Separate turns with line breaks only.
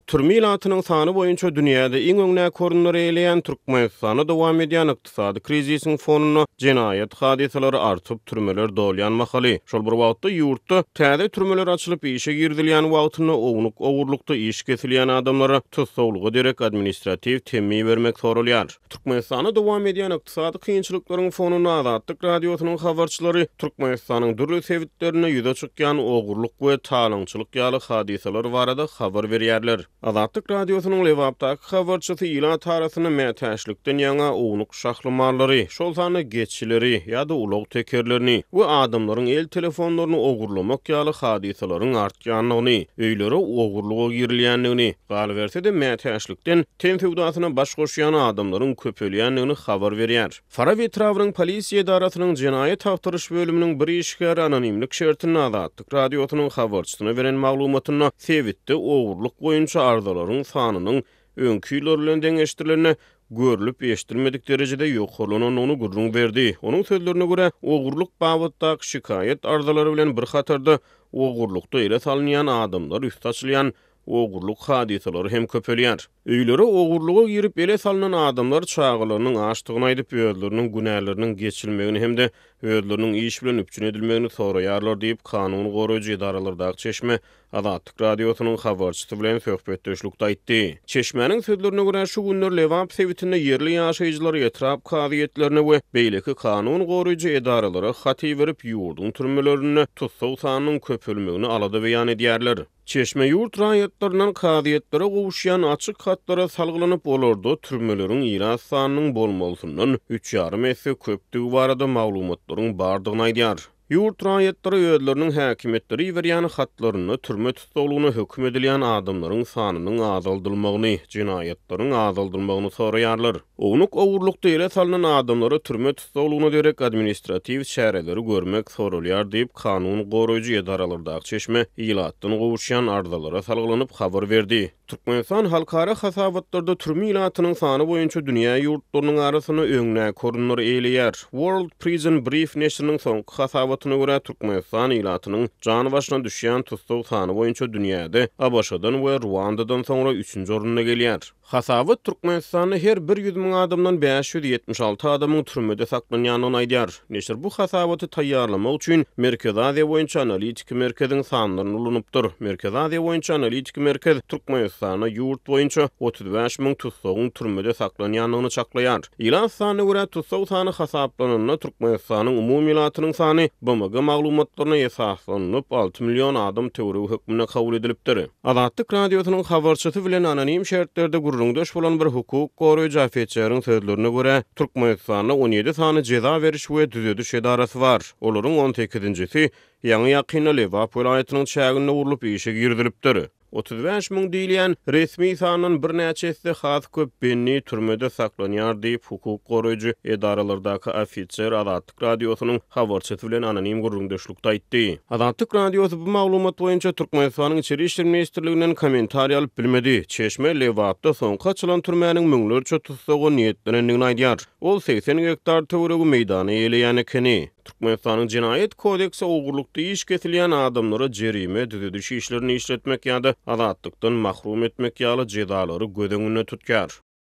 Türmilatynyň sany boýunça dünýäde iň öňnä korunlar eýleýän Türkmenistana dowam edýän ykdysady krizisiň fonuny jinayet hadiseleri artyp türmeler dolýan mahaly. Şol bir wagtda ýurtda täze türmeler açylyp işe girdilýän wagtyny owluk owurlukda iş kesilýän adamlara tutsawlygy derek administrativ temmi bermek sorulýar. Türkmenistana dowam edýän ykdysady kynçylyklaryň fonuny Azatlyk radiosynyň habarçylary Türkmenistanyň dürli sebitlerine ýüze çykýan owurluk we talaňçylyk ýaly hadiseler barada habar berýärler. Azatlyk radiosynyň lewapdaky habarçysy ýyla tarasyny mätäşlikden ýaňa owluk şahlymarlary, şol sany geççileri ýa-da ulug tekerlerini we adamlaryň el telefonlaryny owurlamak ýaly hadiselerin artýanlygyny, öýlere owurluga girilýänligini, gal berse-de mätäşlikden tenfewdasyna baş goşýan adamlaryň köpelýänligini habar berýär. Faraw etrawynyň polisiýa idarasynyň jinayet haftaryş bölüminiň bir işgäri anonimlik şertini Azatlyk radiosynyň habarçysyna beren maglumatyna sebitde owurluk boýunça ardalaryň sanynyň öňküler bilen deňeşdirilerine görülüp eşitilmedik derecede ýok bolanan onu gurrun berdi. Onun sözlerine göre owurluk babatdaky şikayet ardalary bilen bir hatarda owurlukda ele salynýan adamlar üst açylýan owurluk hadiseleri hem köpelýär. Öýlere owurluga girip ele salynan adamlar çağılarynyň açdygyny aýdyp özleriniň günäleriniň geçilmegini hem de özleriniň iş bilen üpçün edilmegini soraýarlar diýip kanuny goraýjy idaralardaky Çeşme Azatlyk radiosynyň habarçysy bilen söhbetdeşlikde aýtdy. Çeşmenin sözlerine göre şu günler lewap sebitinde yerli ýaşaýjylar etrap kaziýetlerine we beýleki kanuny goraýjy idaralara haty berip ýurdun türmelerini tutsaw sanynyň köpelmegini alady beýan edýärler. Çeşme ýurt raýatlarynyň kaziýetlere gowuşýan açyk hatlara salgylanyp olarda türmeleriň ýyla sanynyň bolmasyndan 3,5 esse köpdigi barada maglumatlaryň bardygyny aýdýar. Ýurt raýatlary özleriniň häkimetleri berýän hatlaryny türme tutsawlygyna hökm edilýän adamlaryň sanynyň azaldylmagyny, jinayetlaryň azaldylmagyny soraýarlar. Ownuk owurlukda ele salynan adamlara türme tutsawlygyna derek administrativ şäreleri görmek sorulýar diýip kanuny goraýjy idaralardaky Çeşme ýylatdan gowuşýan ardalara salgylanyp habar berdi. Türkmenistan halkara hasabatlarda türme ýylatynyň sany boýunça dünýä ýurtlarynyň arasyna öňnä korunlar eýleýär. World Prison Brief neşriniň soňky hasabatyna görä Türkmenistan ýylatynyň jany başyna düşýän tutsaw sany boýunça dünýäde Abaşadan we Ruandadan soňra 3-nji orunda gelýär. Hasabat Türkmenistanyň her 100.000 adamdan 576 adamyň türmede saklanýanyny aýdýar. Neşir bu hasabaty taýýarlamak üçin Merkez Aziýa boýunça analitik merkeziň sanlaryny ulanypdyr. Merkez Aziýa boýunça analitik merkez Türkmenistana ýurt boýunça 35.000 tutsawyň türmede saklanýanyny çaklaýar. Ýylan sany görä tutsaw sany hasaplanyny Türkmenistanyň umumy ýylatynyň sany BMG maglumatlaryna esaslanyp 6 milyon adam töwregi hökmüne kabul edilipdir. Azatlyk radiosynyň habarçysy bilen anonim şertlerde gurrundaş bolan bir hukuk goraýjy afetçilerin sözlerine göre Türkmenistana 17 sany ceza veriş we düzediş edarasy bar. Olaryň 18-njisi ýaňy ýakyna Lewap welaýatynyň çägine urulyp işe girdilipdir. 35.000 diýilýän resmi sanyň bir näçesi has köp benni türmede saklanýar diýip hukuk goraýjy edaralardaky ofisier Azatlyk radiosynyň habarçysy bilen anonim gurrundaşlykda aýtdy. Azatlyk radiosy bu maglumat boýunça Türkmenistanyň Içeri işler ministrliginden komentar alyp bilmedi. Çeşme Lewapda soňky açylan türmäniň müňlerçe tutsagy niýetlendigini aýdýar. Ol 80 hektar töwregi meýdany eýleýän ekeni. Türkmenistanyň jinayet kodeksi owurlukda iş kesilýän adamlara jerime düzediş işlerini işletmek ýa-da azatlykdan mahrum etmek ýaly jezalary göz öňünde tutýar.